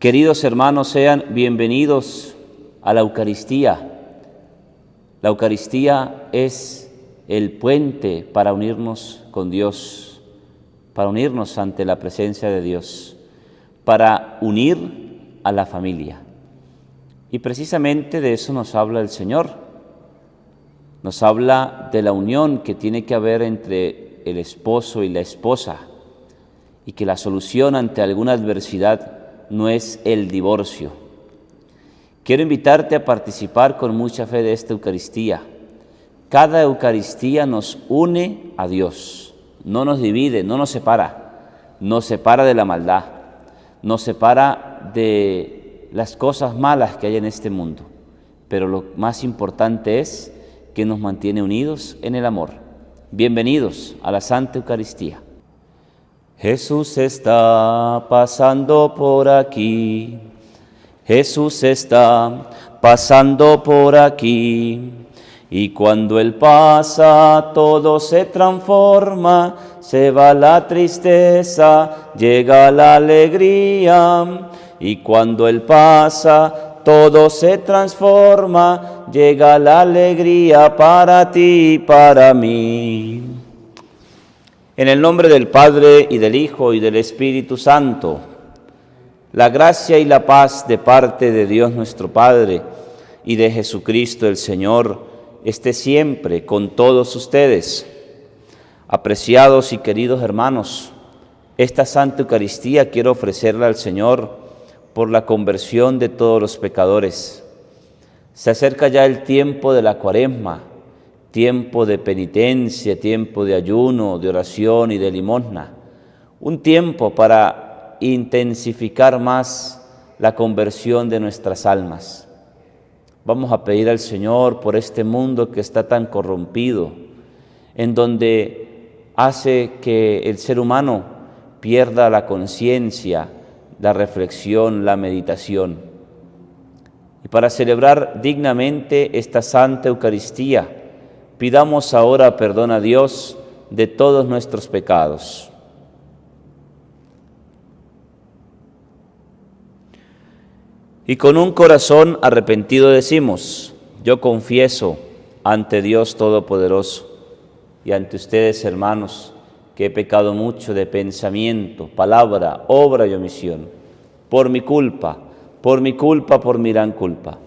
Queridos hermanos, sean bienvenidos a la Eucaristía. La Eucaristía es el puente para unirnos con Dios, para unirnos ante la presencia de Dios, para unir a la familia. Y precisamente de eso nos habla el Señor. Nos habla de la unión que tiene que haber entre el esposo y la esposa, y que la solución ante alguna adversidad no es el divorcio. Quiero invitarte a participar con mucha fe de esta Eucaristía. Cada Eucaristía nos une a Dios, no nos divide, no nos separa de la maldad, nos separa de las cosas malas que hay en este mundo, pero lo más importante es que nos mantiene unidos en el amor. Bienvenidos a la Santa Eucaristía. Jesús está pasando por aquí, Jesús está pasando por aquí, y cuando Él pasa todo se transforma, se va la tristeza, llega la alegría, y cuando Él pasa todo se transforma, llega la alegría para ti y para mí. En el nombre del Padre, y del Hijo, y del Espíritu Santo, la gracia y la paz de parte de Dios nuestro Padre y de Jesucristo el Señor esté siempre con todos ustedes. Apreciados y queridos hermanos, esta Santa Eucaristía quiero ofrecerla al Señor por la conversión de todos los pecadores. Se acerca ya el tiempo de la Cuaresma, tiempo de penitencia, tiempo de ayuno, de oración y de limosna, un tiempo para intensificar más la conversión de nuestras almas. Vamos a pedir al Señor por este mundo que está tan corrompido, en donde hace que el ser humano pierda la conciencia, la reflexión, la meditación. Y para celebrar dignamente esta Santa Eucaristía, pidamos ahora perdón a Dios de todos nuestros pecados. Y con un corazón arrepentido decimos: yo confieso ante Dios Todopoderoso y ante ustedes, hermanos, que he pecado mucho de pensamiento, palabra, obra y omisión, por mi culpa, por mi gran culpa.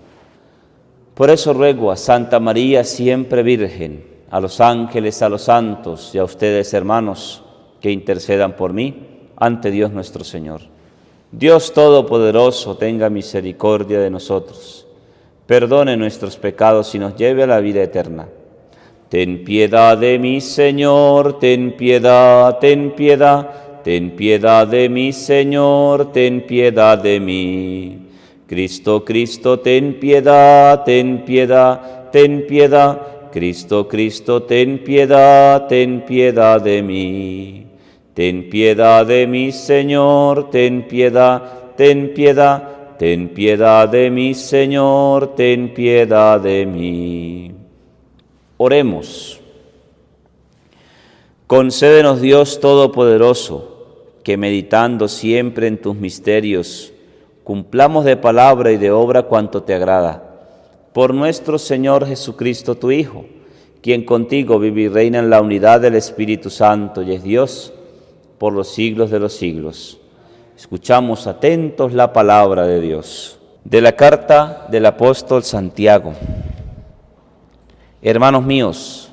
Por eso ruego a Santa María, siempre Virgen, a los ángeles, a los santos y a ustedes, hermanos, que intercedan por mí ante Dios nuestro Señor. Dios Todopoderoso tenga misericordia de nosotros, perdone nuestros pecados y nos lleve a la vida eterna. Ten piedad de mí, Señor, ten piedad, ten piedad, ten piedad de mí, Señor, ten piedad de mí. Cristo, Cristo, ten piedad, ten piedad, ten piedad. Cristo, Cristo, ten piedad de mí. Ten piedad de mí, Señor, ten piedad, ten piedad. Ten piedad de mí, Señor, ten piedad de mí. Oremos. Concédenos, Dios Todopoderoso, que meditando siempre en tus misterios, cumplamos de palabra y de obra cuanto te agrada. Por nuestro Señor Jesucristo, tu Hijo, quien contigo vive y reina en la unidad del Espíritu Santo y es Dios por los siglos de los siglos. Escuchamos atentos la palabra de Dios. De la carta del apóstol Santiago. Hermanos míos,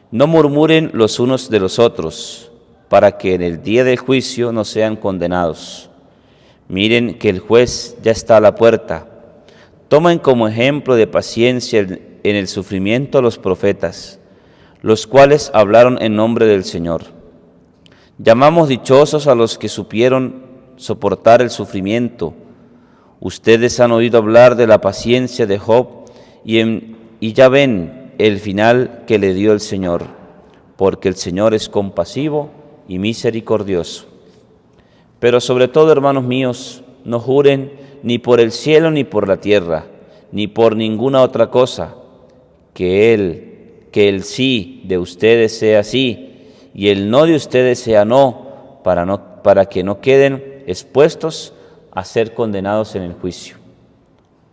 no murmuren los unos de los otros, para que en el día del juicio no sean condenados. Miren que el juez ya está a la puerta. Tomen como ejemplo de paciencia en el sufrimiento a los profetas, los cuales hablaron en nombre del Señor. Llamamos dichosos a los que supieron soportar el sufrimiento. Ustedes han oído hablar de la paciencia de Job y ya ven el final que le dio el Señor, porque el Señor es compasivo y misericordioso. Pero sobre todo, hermanos míos, no juren ni por el cielo ni por la tierra, ni por ninguna otra cosa, que el sí de ustedes sea sí y el no de ustedes sea no, para que no queden expuestos a ser condenados en el juicio.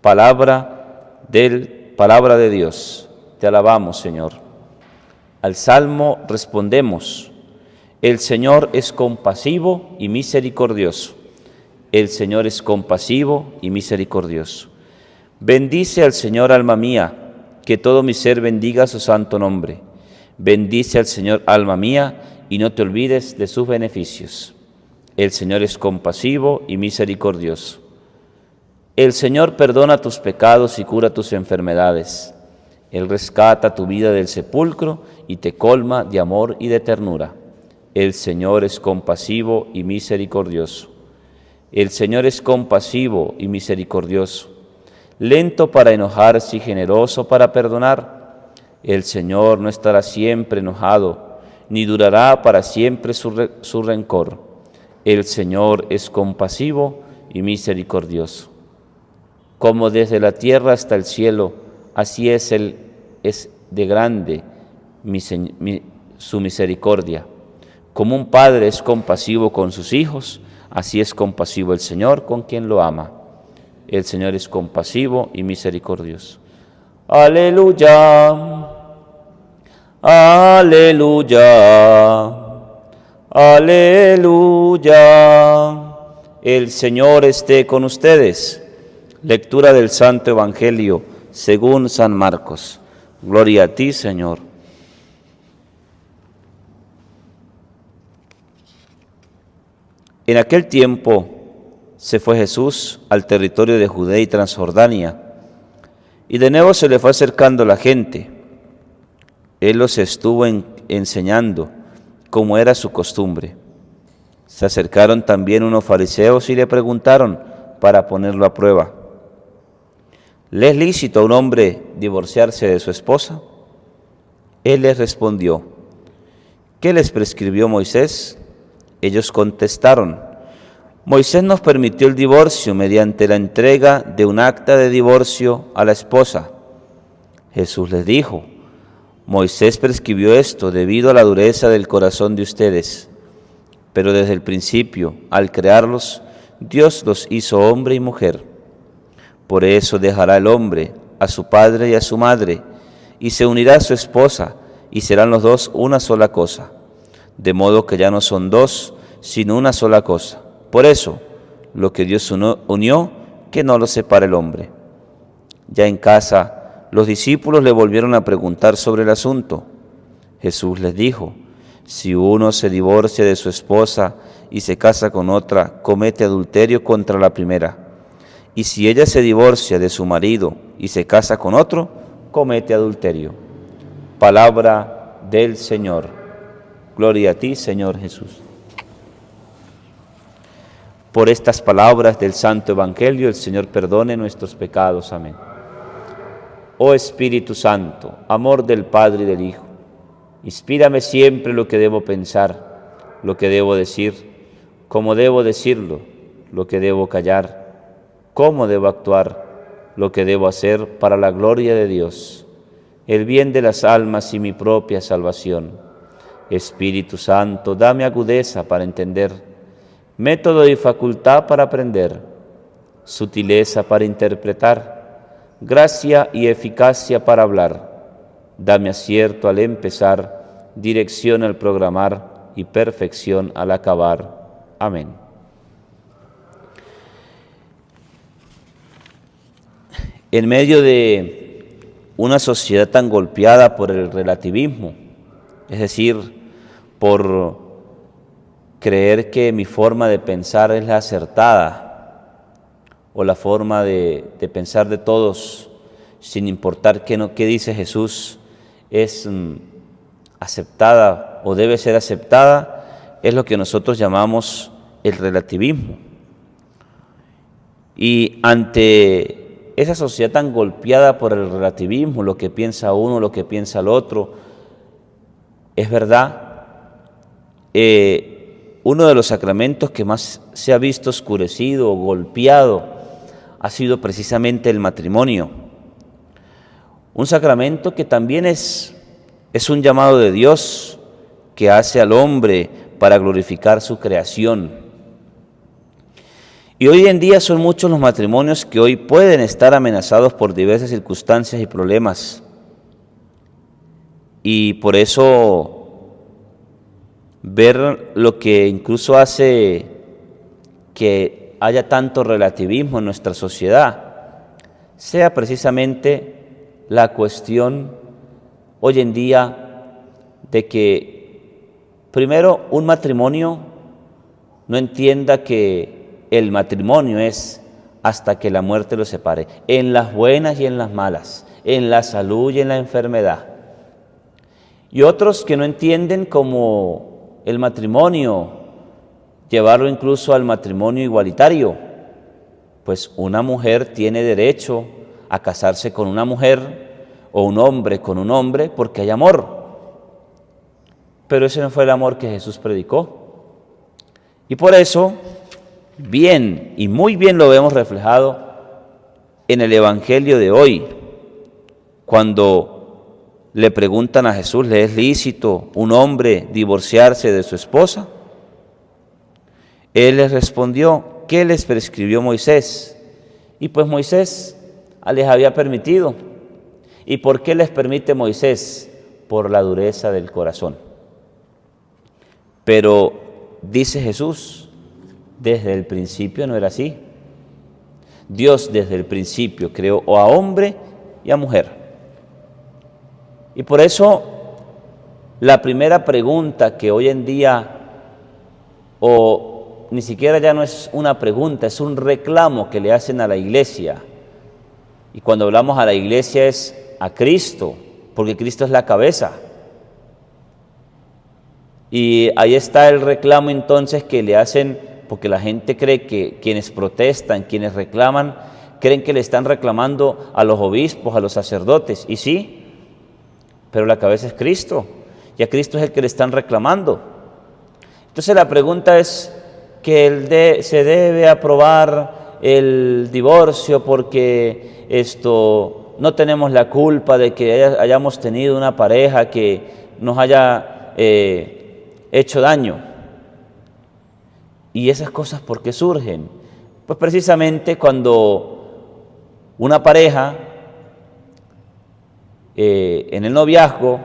Palabra de Dios. Te alabamos, Señor. Al salmo respondemos: el Señor es compasivo y misericordioso. El Señor es compasivo y misericordioso. Bendice al Señor, alma mía, que todo mi ser bendiga su santo nombre. Bendice al Señor, alma mía, y no te olvides de sus beneficios. El Señor es compasivo y misericordioso. El Señor perdona tus pecados y cura tus enfermedades. Él rescata tu vida del sepulcro y te colma de amor y de ternura. El Señor es compasivo y misericordioso. El Señor es compasivo y misericordioso, lento para enojarse y generoso para perdonar. El Señor no estará siempre enojado, ni durará para siempre su rencor. El Señor es compasivo y misericordioso. Como desde la tierra hasta el cielo, así es de grande su misericordia. Como un padre es compasivo con sus hijos, así es compasivo el Señor con quien lo ama. El Señor es compasivo y misericordioso. Aleluya, aleluya, aleluya. El Señor esté con ustedes. Lectura del Santo Evangelio según San Marcos. Gloria a ti, Señor. En aquel tiempo se fue Jesús al territorio de Judea y Transjordania, y de nuevo se le fue acercando la gente. Él los estuvo enseñando, como era su costumbre. Se acercaron también unos fariseos y le preguntaron para ponerlo a prueba: ¿le es lícito a un hombre divorciarse de su esposa? Él les respondió: ¿qué les prescribió Moisés? Ellos contestaron: Moisés nos permitió el divorcio mediante la entrega de un acta de divorcio a la esposa. Jesús les dijo: Moisés prescribió esto debido a la dureza del corazón de ustedes. Pero desde el principio, al crearlos, Dios los hizo hombre y mujer. Por eso dejará el hombre a su padre y a su madre, y se unirá a su esposa, y serán los dos una sola cosa. De modo que ya no son dos, sino una sola cosa. Por eso, lo que Dios unió, que no lo separe el hombre. Ya en casa, los discípulos le volvieron a preguntar sobre el asunto. Jesús les dijo: si uno se divorcia de su esposa y se casa con otra, comete adulterio contra la primera. Y si ella se divorcia de su marido y se casa con otro, comete adulterio. Palabra del Señor. Gloria a ti, Señor Jesús. Por estas palabras del Santo Evangelio, el Señor perdone nuestros pecados. Amén. Oh Espíritu Santo, amor del Padre y del Hijo, inspírame siempre lo que debo pensar, lo que debo decir, cómo debo decirlo, lo que debo callar, cómo debo actuar, lo que debo hacer para la gloria de Dios, el bien de las almas y mi propia salvación. Espíritu Santo, dame agudeza para entender, método y facultad para aprender, sutileza para interpretar, gracia y eficacia para hablar. Dame acierto al empezar, dirección al programar y perfección al acabar. Amén. En medio de una sociedad tan golpeada por el relativismo, es decir, por creer que mi forma de pensar es la acertada, o la forma de pensar de todos, sin importar qué dice Jesús, es aceptada o debe ser aceptada, es lo que nosotros llamamos el relativismo. Y ante esa sociedad tan golpeada por el relativismo, lo que piensa uno, lo que piensa el otro, es verdad, uno de los sacramentos que más se ha visto oscurecido o golpeado ha sido precisamente el matrimonio. Un sacramento que también es un llamado de Dios que hace al hombre para glorificar su creación. Y hoy en día son muchos los matrimonios que hoy pueden estar amenazados por diversas circunstancias y problemas. Y por eso ver lo que incluso hace que haya tanto relativismo en nuestra sociedad, sea precisamente la cuestión hoy en día de que primero un matrimonio no entienda que el matrimonio es hasta que la muerte los separe, en las buenas y en las malas, en la salud y en la enfermedad. Y otros que no entienden como el matrimonio, llevarlo incluso al matrimonio igualitario, pues una mujer tiene derecho a casarse con una mujer o un hombre con un hombre porque hay amor. Pero ese no fue el amor que Jesús predicó. Y por eso, bien y muy bien lo vemos reflejado en el Evangelio de hoy, cuando le preguntan a Jesús, ¿le es lícito un hombre divorciarse de su esposa? Él les respondió, ¿qué les prescribió Moisés? Y pues Moisés les había permitido. ¿Y por qué les permite Moisés? Por la dureza del corazón. Pero dice Jesús, desde el principio no era así. Dios desde el principio creó a hombre y a mujer. Y por eso la primera pregunta que hoy en día, o ni siquiera ya no es una pregunta, es un reclamo que le hacen a la iglesia. Y cuando hablamos a la iglesia es a Cristo, porque Cristo es la cabeza. Y ahí está el reclamo entonces que le hacen, porque la gente cree que quienes protestan, quienes reclaman, creen que le están reclamando a los obispos, a los sacerdotes. Y sí, pero la cabeza es Cristo, y a Cristo es el que le están reclamando. Entonces la pregunta es que se debe aprobar el divorcio porque no tenemos la culpa de que hayamos tenido una pareja que nos haya hecho daño. ¿Y esas cosas por qué surgen? Pues precisamente cuando una pareja en el noviazgo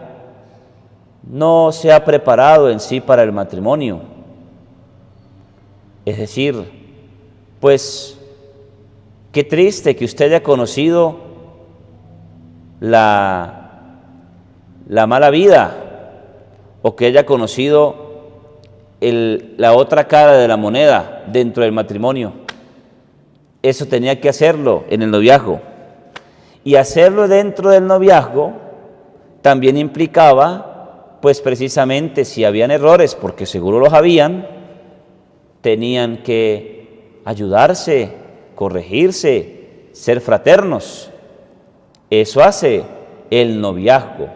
no se ha preparado en sí para el matrimonio. Es decir, pues qué triste que usted haya conocido la mala vida o que haya conocido la otra cara de la moneda dentro del matrimonio. Eso tenía que hacerlo en el noviazgo. Y hacerlo dentro del noviazgo también implicaba, pues precisamente si habían errores, porque seguro los habían, tenían que ayudarse, corregirse, ser fraternos. Eso hace el noviazgo.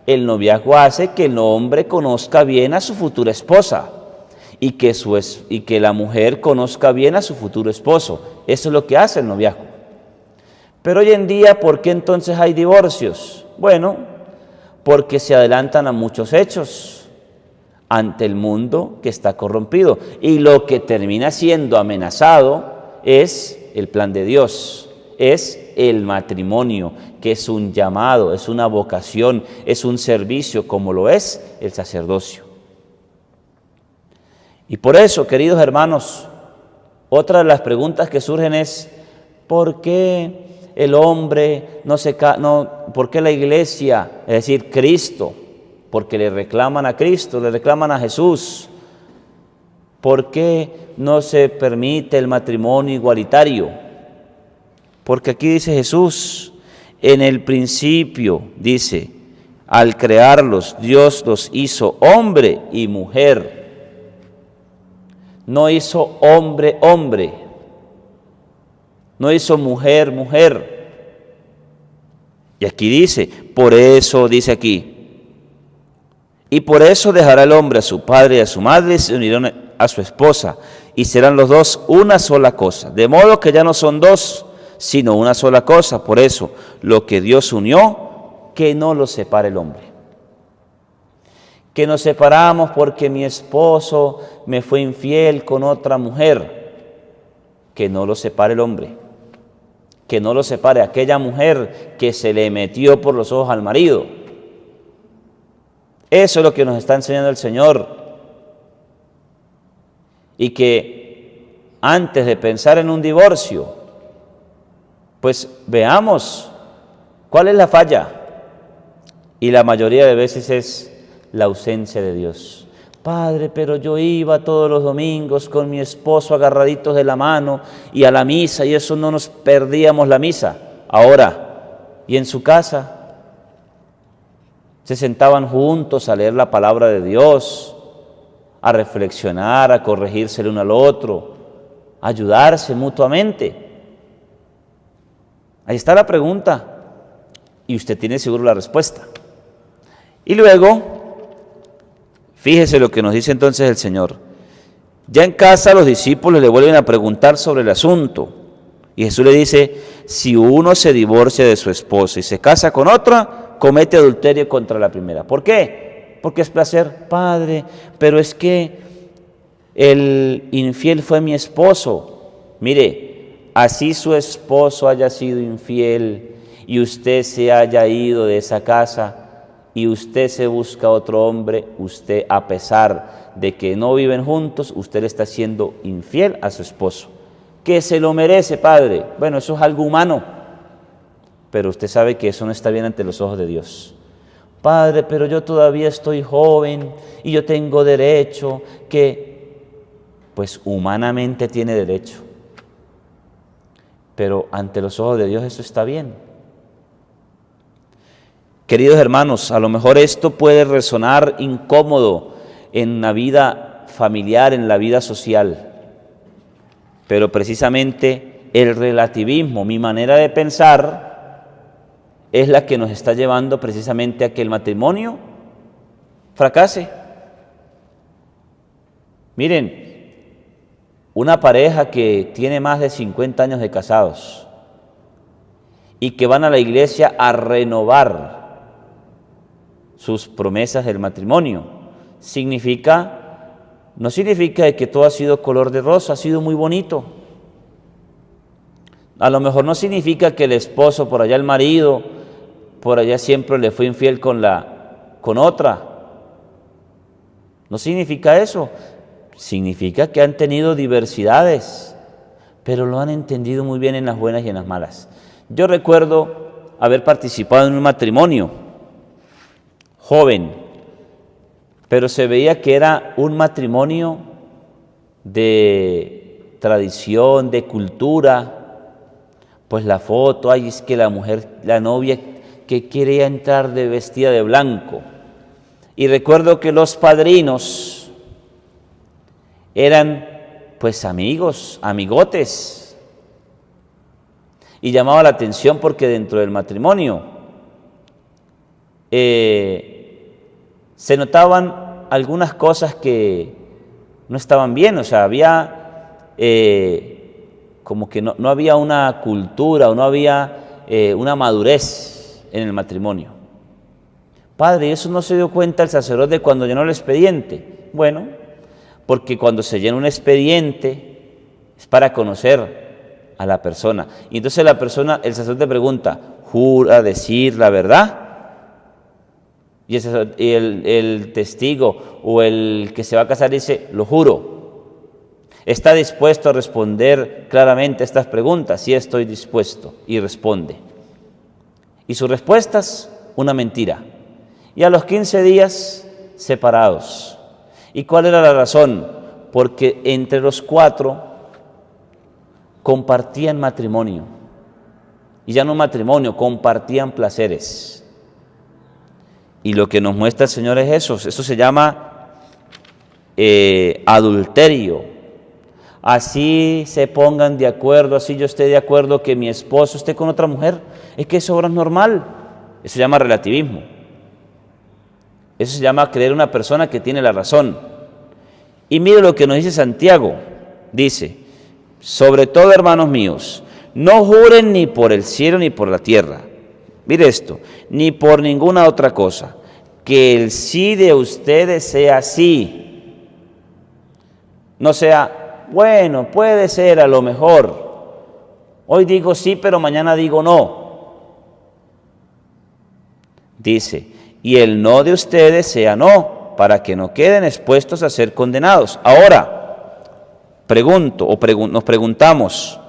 El noviazgo hace que el hombre conozca bien a su futura esposa y que la mujer conozca bien a su futuro esposo. Eso es lo que hace el noviazgo. Pero hoy en día, ¿por qué entonces hay divorcios? Bueno, porque se adelantan a muchos hechos ante el mundo que está corrompido. Y lo que termina siendo amenazado es el plan de Dios, es el matrimonio, que es un llamado, es una vocación, es un servicio como lo es el sacerdocio. Y por eso, queridos hermanos, otra de las preguntas que surgen es ¿por qué el hombre por qué la iglesia, es decir, Cristo, porque le reclaman a Cristo, le reclaman a Jesús? ¿Por qué no se permite el matrimonio igualitario? Porque aquí dice Jesús, en el principio, dice, al crearlos, Dios los hizo hombre y mujer. No hizo hombre, hombre. No hizo mujer, mujer. Y aquí dice, por eso dice aquí, y por eso dejará el hombre a su padre y a su madre y se unirán a su esposa y serán los dos una sola cosa. De modo que ya no son dos, sino una sola cosa. Por eso, lo que Dios unió, que no lo separe el hombre. Que nos separamos porque mi esposo me fue infiel con otra mujer. que no lo separe el hombre, que no lo separe aquella mujer que se le metió por los ojos al marido. Eso es lo que nos está enseñando el Señor. Y que antes de pensar en un divorcio, pues veamos cuál es la falla. Y la mayoría de veces es la ausencia de Dios. Padre, pero yo iba todos los domingos con mi esposo agarraditos de la mano y a la misa, y eso no nos perdíamos la misa. Ahora, y en su casa, se sentaban juntos a leer la palabra de Dios, a reflexionar, a corregirse el uno al otro, a ayudarse mutuamente. Ahí está la pregunta, y usted tiene seguro la respuesta. Y luego, fíjese lo que nos dice entonces el Señor. Ya en casa los discípulos le vuelven a preguntar sobre el asunto. Y Jesús le dice, si uno se divorcia de su esposa y se casa con otra, comete adulterio contra la primera. ¿Por qué? Porque es placer. Padre, pero es que el infiel fue mi esposo. Mire, así su esposo haya sido infiel y usted se haya ido de esa casa, y usted se busca otro hombre, usted, a pesar de que no viven juntos, usted le está siendo infiel a su esposo. ¿Que se lo merece, padre? Bueno, eso es algo humano, pero usted sabe que eso no está bien ante los ojos de Dios. Padre, pero yo todavía estoy joven y yo tengo derecho, pues humanamente tiene derecho, pero ante los ojos de Dios eso está bien. Queridos hermanos, a lo mejor esto puede resonar incómodo en la vida familiar, en la vida social, pero precisamente el relativismo, mi manera de pensar, es la que nos está llevando precisamente a que el matrimonio fracase. Miren, una pareja que tiene más de 50 años de casados y que van a la iglesia a renovar sus promesas del matrimonio, no significa que todo ha sido color de rosa, ha sido muy bonito. A lo mejor no significa que el esposo, por allá el marido, por allá siempre le fue infiel con otra. No significa eso. Significa que han tenido diversidades, pero lo han entendido muy bien en las buenas y en las malas. Yo recuerdo haber participado en un matrimonio joven, pero se veía que era un matrimonio de tradición, de cultura. Pues la foto, ay, es que la mujer, la novia que quería entrar vestida de blanco. Y recuerdo que los padrinos eran pues amigos, amigotes. Y llamaba la atención porque dentro del matrimonio se notaban algunas cosas que no estaban bien, o sea, había como que no había una cultura o no había una madurez en el matrimonio. Padre, ¿y eso no se dio cuenta el sacerdote cuando llenó el expediente? Bueno, porque cuando se llena un expediente es para conocer a la persona. Y entonces el sacerdote pregunta, ¿jura decir la verdad? Y el testigo o el que se va a casar dice, lo juro. ¿Está dispuesto a responder claramente a estas preguntas? Sí, estoy dispuesto. Y responde. Y sus respuestas, una mentira. Y a los 15 días, separados. ¿Y cuál era la razón? Porque entre los 4 compartían matrimonio. Y ya no matrimonio, compartían placeres. Y lo que nos muestra el Señor es eso se llama adulterio. Así se pongan de acuerdo, así yo esté de acuerdo que mi esposo esté con otra mujer, es que eso ahora es normal. Eso se llama relativismo. Eso se llama creer una persona que tiene la razón. Y mire lo que nos dice Santiago. Dice, sobre todo, hermanos míos, no juren ni por el cielo ni por la tierra. Mire esto, ni por ninguna otra cosa, que el sí de ustedes sea sí, no sea bueno, puede ser a lo mejor. Hoy digo sí, pero mañana digo no. Dice, y el no de ustedes sea no, para que no queden expuestos a ser condenados. Ahora, nos preguntamos,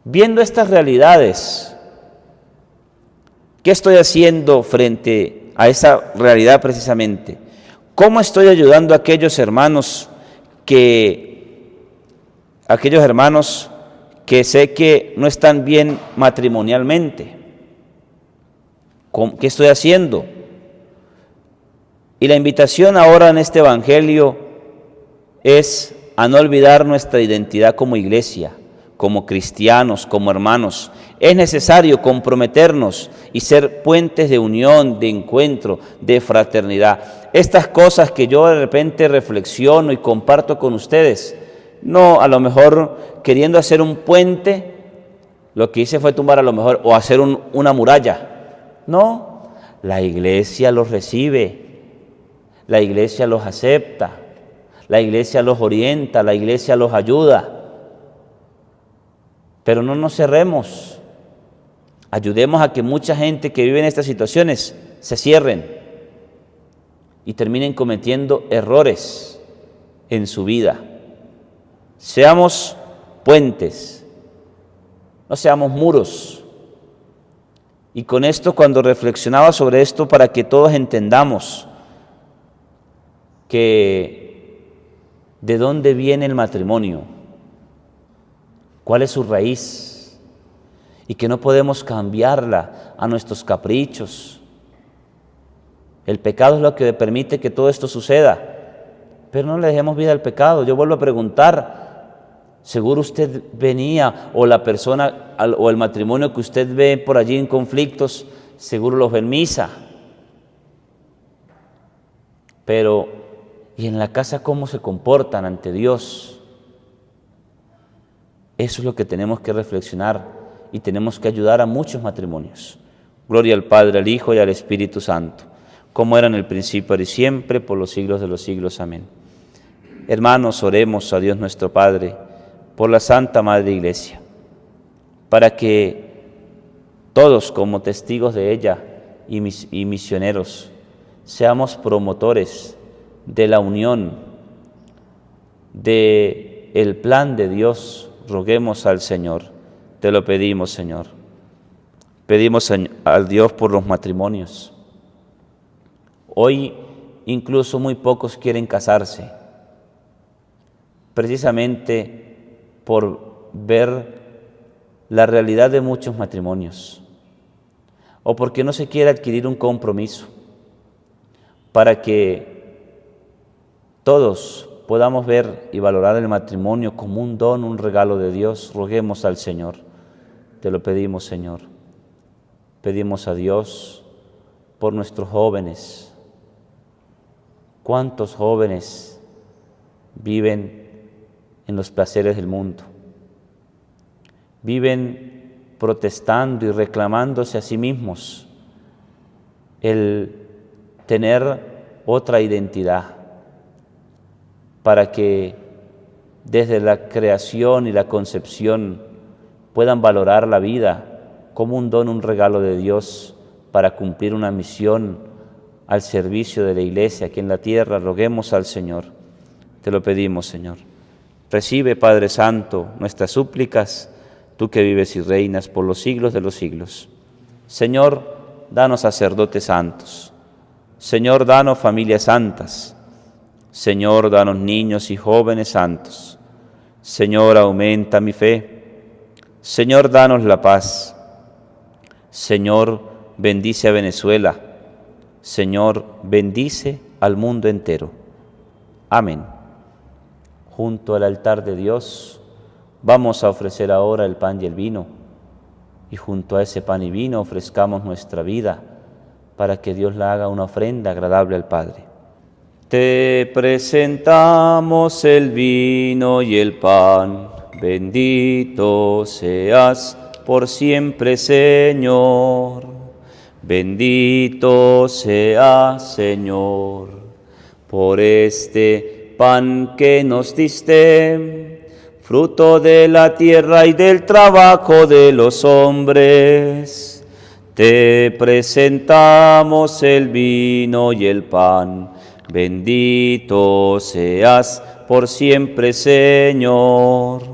viendo estas realidades, ¿qué estoy haciendo frente a esa realidad precisamente? ¿Cómo estoy ayudando a aquellos hermanos que sé que no están bien matrimonialmente? ¿Qué estoy haciendo? Y la invitación ahora en este Evangelio es a no olvidar nuestra identidad como iglesia, como cristianos, como hermanos. Es necesario comprometernos y ser puentes de unión, de encuentro, de fraternidad. Estas cosas que yo de repente reflexiono y comparto con ustedes, no a lo mejor queriendo hacer un puente, lo que hice fue tumbar a lo mejor o hacer una muralla. No, la iglesia los recibe, la iglesia los acepta, la iglesia los orienta, la iglesia los ayuda. Pero no nos cerremos, ayudemos a que mucha gente que vive en estas situaciones se cierren y terminen cometiendo errores en su vida. Seamos puentes, no seamos muros. Y con esto, cuando reflexionaba sobre esto, para que todos entendamos que de dónde viene el matrimonio, cuál es su raíz, y que no podemos cambiarla a nuestros caprichos. El pecado es lo que permite que todo esto suceda, pero no le dejemos vida al pecado. Yo vuelvo a preguntar, seguro usted venía, o la persona o el matrimonio que usted ve por allí en conflictos, seguro los ve en misa. Pero, ¿y en la casa cómo se comportan ante Dios? Eso es lo que tenemos que reflexionar y tenemos que ayudar a muchos matrimonios. Gloria al Padre, al Hijo y al Espíritu Santo, como era en el principio, ahora y siempre, por los siglos de los siglos. Amén. Hermanos, oremos a Dios nuestro Padre, por la Santa Madre Iglesia, para que todos como testigos de ella y misioneros seamos promotores de la unión, del plan de Dios. Roguemos al Señor, te lo pedimos, Señor. Pedimos al Dios por los matrimonios. Hoy incluso muy pocos quieren casarse, precisamente por ver la realidad de muchos matrimonios, o porque no se quiere adquirir un compromiso, para que todos podamos ver y valorar el matrimonio como un don, un regalo de Dios. Roguemos al Señor, te lo pedimos, Señor. Pedimos a Dios por nuestros jóvenes. ¿Cuántos jóvenes viven en los placeres del mundo? Viven protestando y reclamándose a sí mismos el tener otra identidad, para que desde la creación y la concepción puedan valorar la vida como un don, un regalo de Dios, para cumplir una misión al servicio de la Iglesia aquí en la tierra. Roguemos al Señor, te lo pedimos, Señor. Recibe, Padre Santo, nuestras súplicas, tú que vives y reinas por los siglos de los siglos. Señor, danos sacerdotes santos. Señor, danos familias santas. Señor, danos niños y jóvenes santos. Señor, aumenta mi fe. Señor, danos la paz. Señor, bendice a Venezuela. Señor, bendice al mundo entero. Amén. Junto al altar de Dios vamos a ofrecer ahora el pan y el vino, y junto a ese pan y vino ofrezcamos nuestra vida para que Dios la haga una ofrenda agradable al Padre. Te presentamos el vino y el pan, bendito seas por siempre, Señor. Bendito seas, Señor, por este pan que nos diste. fruto de la tierra y del trabajo de los hombres. Te presentamos el vino y el pan. Bendito seas por siempre, Señor.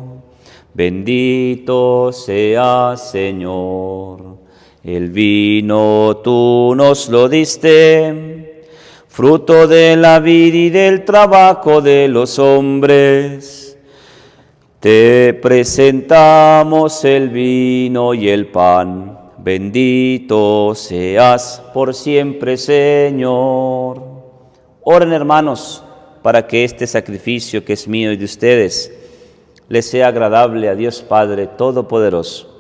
Bendito seas, Señor. El vino tú nos lo diste, fruto de la vid y del trabajo de los hombres. Te presentamos el vino y el pan. Bendito seas por siempre, Señor. Oren, hermanos, para que este sacrificio que es mío y de ustedes les sea agradable a Dios Padre Todopoderoso.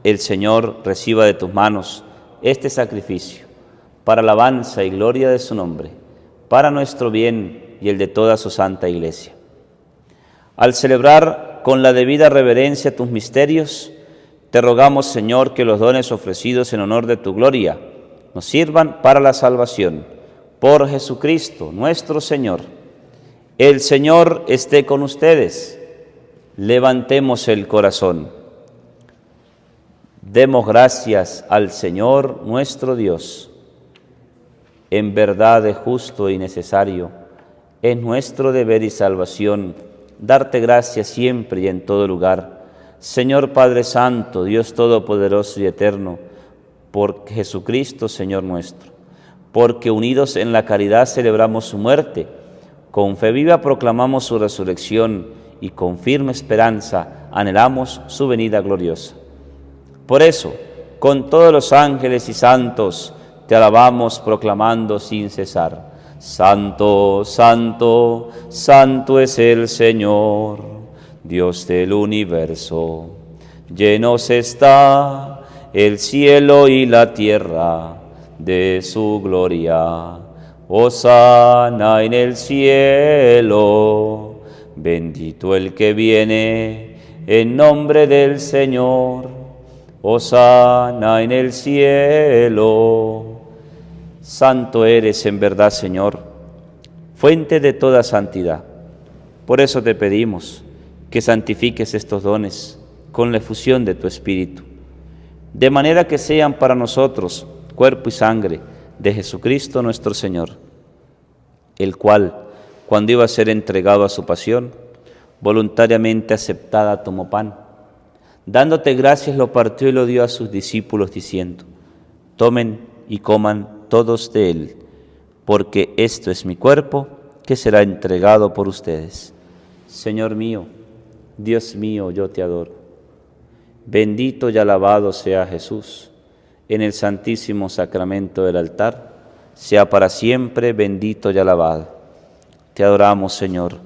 El Señor reciba de tus manos este sacrificio para alabanza y gloria de su nombre, para nuestro bien y el de toda su santa Iglesia. Al celebrar con la debida reverencia tus misterios, te rogamos, Señor, que los dones ofrecidos en honor de tu gloria nos sirvan para la salvación. Por Jesucristo, nuestro Señor. El Señor esté con ustedes. Levantemos el corazón. Demos gracias al Señor nuestro Dios. En verdad es justo y necesario, es nuestro deber y salvación, darte gracias siempre y en todo lugar. Señor Padre Santo, Dios Todopoderoso y Eterno, por Jesucristo, Señor nuestro, porque unidos en la caridad celebramos su muerte, con fe viva proclamamos su resurrección y con firme esperanza anhelamos su venida gloriosa. Por eso, con todos los ángeles y santos, te alabamos proclamando sin cesar: Santo, santo, santo es el Señor, Dios del universo. Llenos está el cielo y la tierra de su gloria. Hosana en el cielo, bendito el que viene en nombre del Señor. Hosana en el cielo. Santo eres en verdad, Señor, fuente de toda santidad. Por eso te pedimos que santifiques estos dones con la efusión de tu Espíritu, de manera que sean para nosotros cuerpo y sangre de Jesucristo nuestro Señor, el cual, cuando iba a ser entregado a su pasión, voluntariamente aceptada tomó pan. Dándote gracias lo partió y lo dio a sus discípulos diciendo: tomen y coman todos de él, porque esto es mi cuerpo que será entregado por ustedes. Señor mío, Dios mío, yo te adoro. Bendito y alabado sea Jesús en el santísimo sacramento del altar, sea para siempre bendito y alabado. Te adoramos, Señor,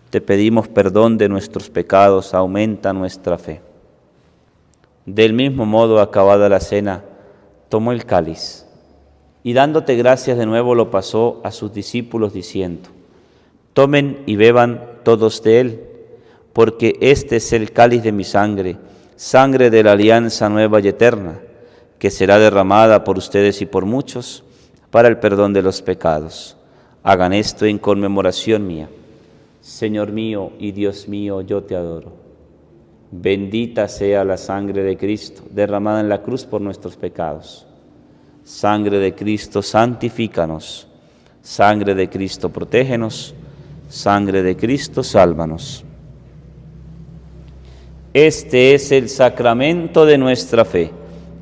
te pedimos perdón de nuestros pecados, aumenta nuestra fe. Del mismo modo, acabada la cena, tomó el cáliz y dándote gracias de nuevo lo pasó a sus discípulos diciendo: tomen y beban todos de él, porque este es el cáliz de mi sangre, sangre de la alianza nueva y eterna, que será derramada por ustedes y por muchos para el perdón de los pecados. Hagan esto en conmemoración mía. Señor mío y Dios mío, yo te adoro. Bendita sea la sangre de Cristo, derramada en la cruz por nuestros pecados. Sangre de Cristo, santifícanos. Sangre de Cristo, protégenos. Sangre de Cristo, sálvanos. Este es el sacramento de nuestra fe.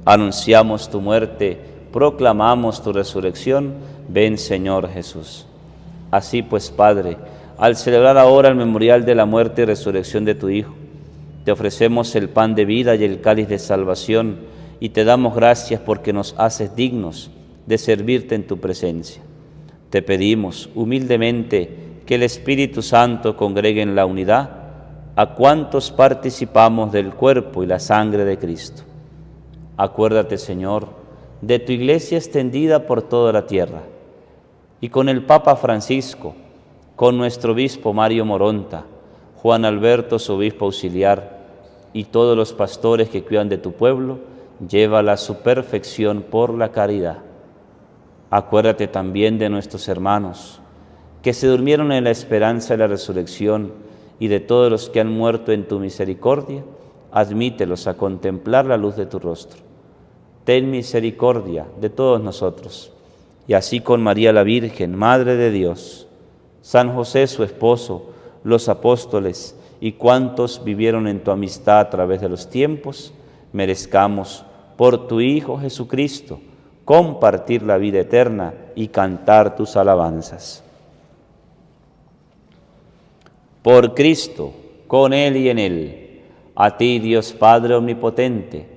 Anunciamos tu muerte, proclamamos tu resurrección. Ven, Señor Jesús. Así pues, Padre, al celebrar ahora el memorial de la muerte y resurrección de tu Hijo, te ofrecemos el pan de vida y el cáliz de salvación y te damos gracias porque nos haces dignos de servirte en tu presencia. Te pedimos humildemente que el Espíritu Santo congregue en la unidad a cuantos participamos del cuerpo y la sangre de Cristo. Acuérdate, Señor, de tu Iglesia extendida por toda la tierra y con el Papa Francisco, con nuestro obispo Mario Moronta, Juan Alberto, su obispo auxiliar, y todos los pastores que cuidan de tu pueblo, llévala a su perfección por la caridad. Acuérdate también de nuestros hermanos que se durmieron en la esperanza de la resurrección y de todos los que han muerto en tu misericordia, admítelos a contemplar la luz de tu rostro. Ten misericordia de todos nosotros, y así con María la Virgen, Madre de Dios, San José su esposo, los apóstoles y cuantos vivieron en tu amistad a través de los tiempos, merezcamos por tu Hijo Jesucristo compartir la vida eterna y cantar tus alabanzas. Por Cristo, con Él y en Él, a ti Dios Padre Omnipotente,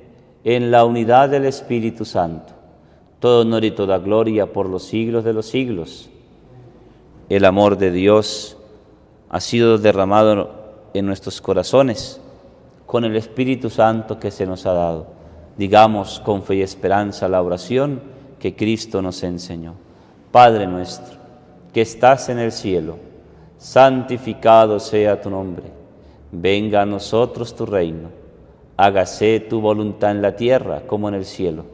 en la unidad del Espíritu Santo, todo honor y toda gloria por los siglos de los siglos. El amor de Dios ha sido derramado en nuestros corazones con el Espíritu Santo que se nos ha dado. Digamos con fe y esperanza la oración que Cristo nos enseñó. Padre nuestro, que estás en el cielo, santificado sea tu nombre. Venga a nosotros tu reino. Hágase tu voluntad en la tierra como en el cielo.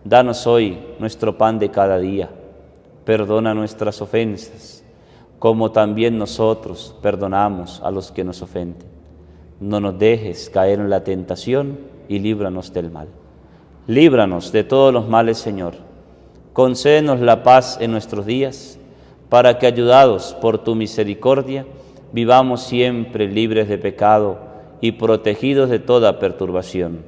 Danos hoy nuestro pan de cada día. Perdona nuestras ofensas, como también nosotros perdonamos a los que nos ofenden. No nos dejes caer en la tentación y líbranos del mal. Líbranos de todos los males, Señor. Concédenos la paz en nuestros días, para que, ayudados por tu misericordia, vivamos siempre libres de pecado y protegidos de toda perturbación,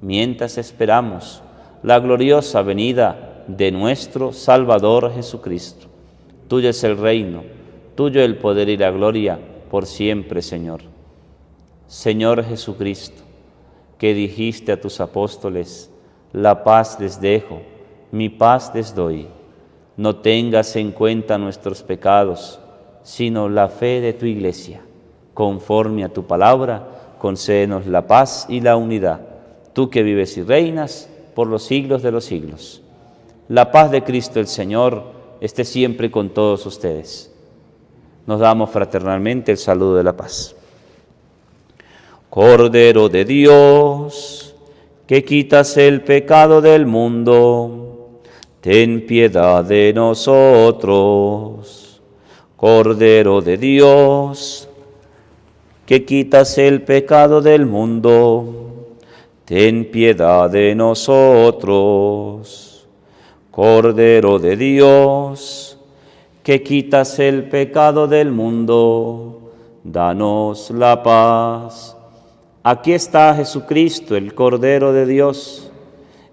mientras esperamos la gloriosa venida de nuestro Salvador Jesucristo. Tuyo es el reino, tuyo el poder y la gloria, por siempre, Señor. Señor Jesucristo, que dijiste a tus apóstoles, la paz les dejo, mi paz les doy. No tengas en cuenta nuestros pecados, sino la fe de tu Iglesia. Conforme a tu palabra, concédenos la paz y la unidad, tú que vives y reinas por los siglos de los siglos. La paz de Cristo el Señor esté siempre con todos ustedes. Nos damos fraternalmente el saludo de la paz. Cordero de Dios, que quitas el pecado del mundo, ten piedad de nosotros. Cordero de Dios, que quitas el pecado del mundo, ten piedad de nosotros. Cordero de Dios, que quitas el pecado del mundo, danos la paz. Aquí está Jesucristo, el Cordero de Dios.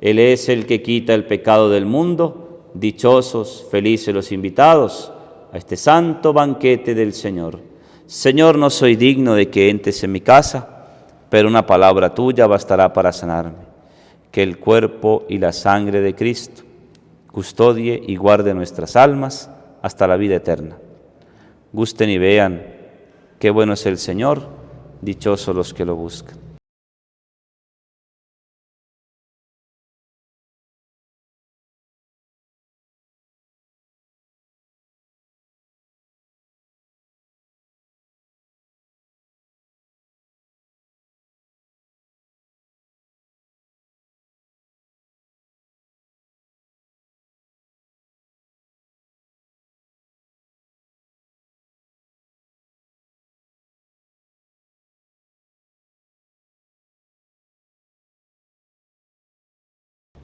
Él es el que quita el pecado del mundo. Dichosos, felices los invitados a este santo banquete del Señor. Señor, no soy digno de que entres en mi casa, pero una palabra tuya bastará para sanarme. Que el cuerpo y la sangre de Cristo custodie y guarde nuestras almas hasta la vida eterna. Gusten y vean qué bueno es el Señor, dichosos los que lo buscan.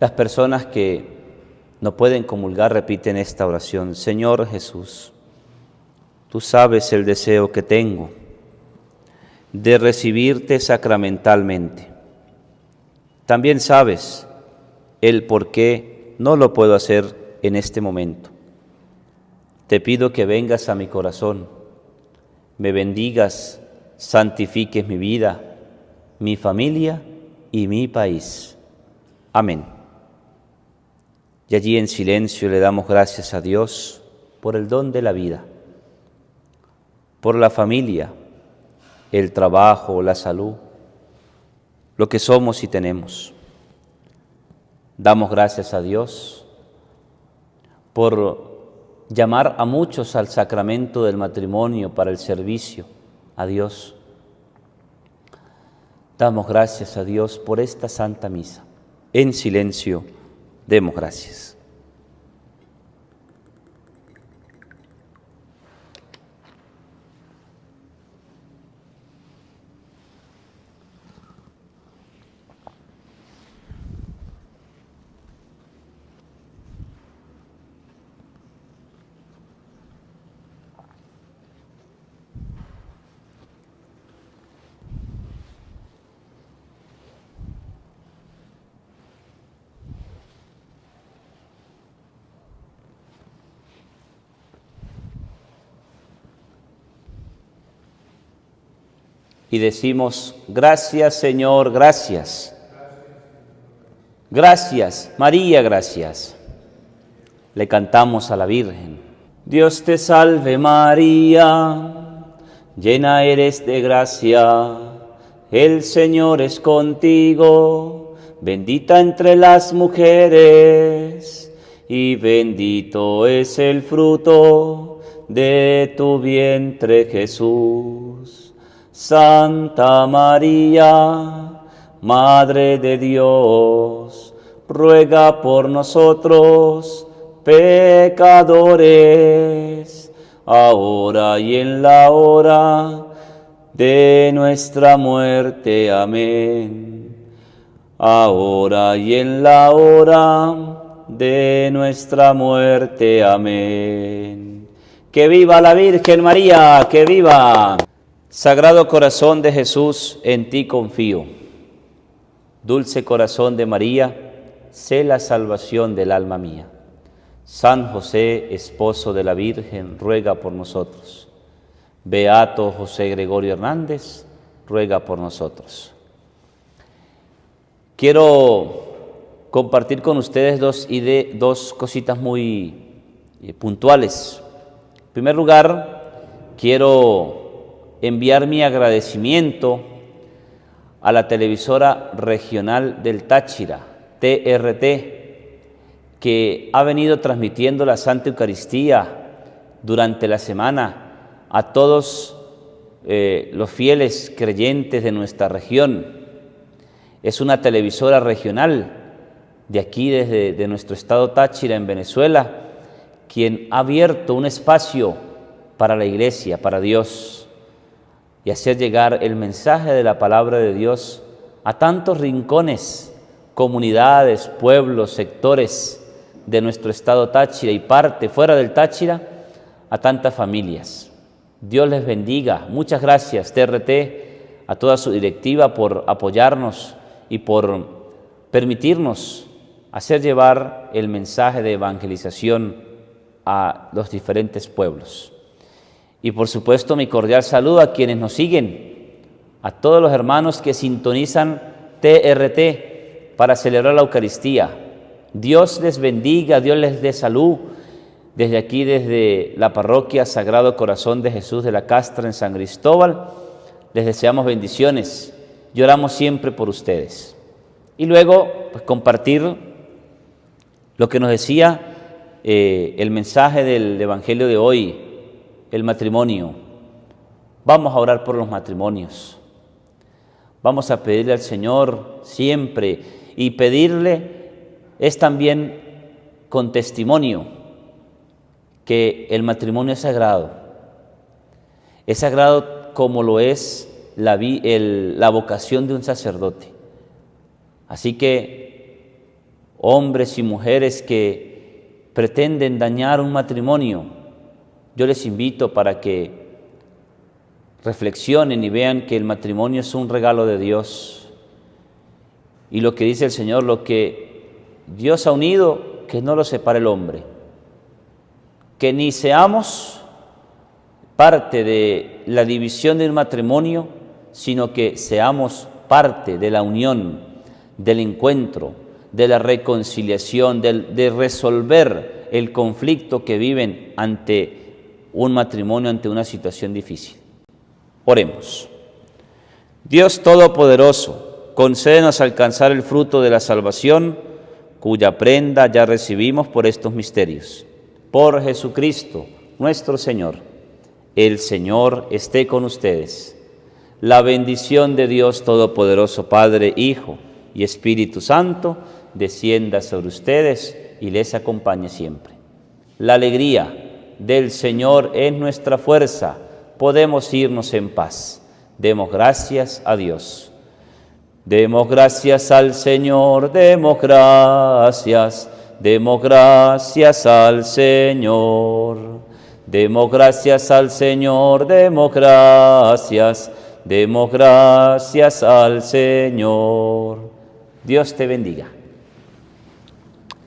Las personas que no pueden comulgar repiten esta oración. Señor Jesús, tú sabes el deseo que tengo de recibirte sacramentalmente. También sabes el por qué no lo puedo hacer en este momento. Te pido que vengas a mi corazón, me bendigas, santifiques mi vida, mi familia y mi país. Amén. Y allí en silencio le damos gracias a Dios por el don de la vida, por la familia, el trabajo, la salud, lo que somos y tenemos. Damos gracias a Dios por llamar a muchos al sacramento del matrimonio para el servicio a Dios. Damos gracias a Dios por esta Santa Misa. En silencio, demos gracias. y decimos: gracias, Señor, gracias. Gracias, María, gracias. Le cantamos a la Virgen. Dios te salve, María, llena eres de gracia, el Señor es contigo, bendita entre las mujeres, y bendito es el fruto de tu vientre, Jesús. Santa María, Madre de Dios, ruega por nosotros, pecadores, ahora y en la hora de nuestra muerte. Amén. Ahora y en la hora de nuestra muerte. Amén. ¡Que viva la Virgen María! ¡Que viva! Sagrado Corazón de Jesús, en ti confío. Dulce Corazón de María, sé la salvación del alma mía. San José, esposo de la Virgen, ruega por nosotros. Beato José Gregorio Hernández, ruega por nosotros. Quiero compartir con ustedes dos cositas muy puntuales. En primer lugar, quiero enviar mi agradecimiento a la televisora regional del Táchira, TRT, que ha venido transmitiendo la Santa Eucaristía durante la semana a todos los fieles creyentes de nuestra región. Es una televisora regional de aquí, de nuestro estado Táchira, en Venezuela, quien ha abierto un espacio para la Iglesia, para Dios, y hacer llegar el mensaje de la palabra de Dios a tantos rincones, comunidades, pueblos, sectores de nuestro estado Táchira y parte fuera del Táchira, a tantas familias. Dios les bendiga. Muchas gracias, TRT, a toda su directiva por apoyarnos y por permitirnos hacer llevar el mensaje de evangelización a los diferentes pueblos. Y por supuesto mi cordial saludo a quienes nos siguen, a todos los hermanos que sintonizan TRT para celebrar la Eucaristía. Dios les bendiga, Dios les dé salud. Desde aquí, desde la parroquia Sagrado Corazón de Jesús de la Castra en San Cristóbal, les deseamos bendiciones y oramos siempre por ustedes. Y luego, pues, compartir lo que nos decía el mensaje del Evangelio de hoy, el matrimonio. Vamos a orar por los matrimonios. Vamos a pedirle al Señor siempre, y pedirle es también con testimonio que el matrimonio es sagrado. Es sagrado como lo es la vocación de un sacerdote. Así que hombres y mujeres que pretenden dañar un matrimonio, yo les invito para que reflexionen y vean que el matrimonio es un regalo de Dios. Y lo que dice el Señor, lo que Dios ha unido, que no lo separe el hombre. Que ni seamos parte de la división del matrimonio, sino que seamos parte de la unión, del encuentro, de la reconciliación, de resolver el conflicto que viven ante un matrimonio, ante una situación difícil. Oremos. Dios Todopoderoso, concédenos alcanzar el fruto de la salvación, cuya prenda ya recibimos por estos misterios. Por Jesucristo, nuestro Señor. El Señor esté con ustedes. La bendición de Dios Todopoderoso, Padre, Hijo y Espíritu Santo, descienda sobre ustedes y les acompañe siempre. La alegría del Señor es nuestra fuerza. Podemos irnos en paz. Demos gracias a Dios. Demos gracias al Señor, demos gracias. Demos gracias al Señor. Demos gracias al Señor, demos gracias. Demos gracias al Señor. Dios te bendiga.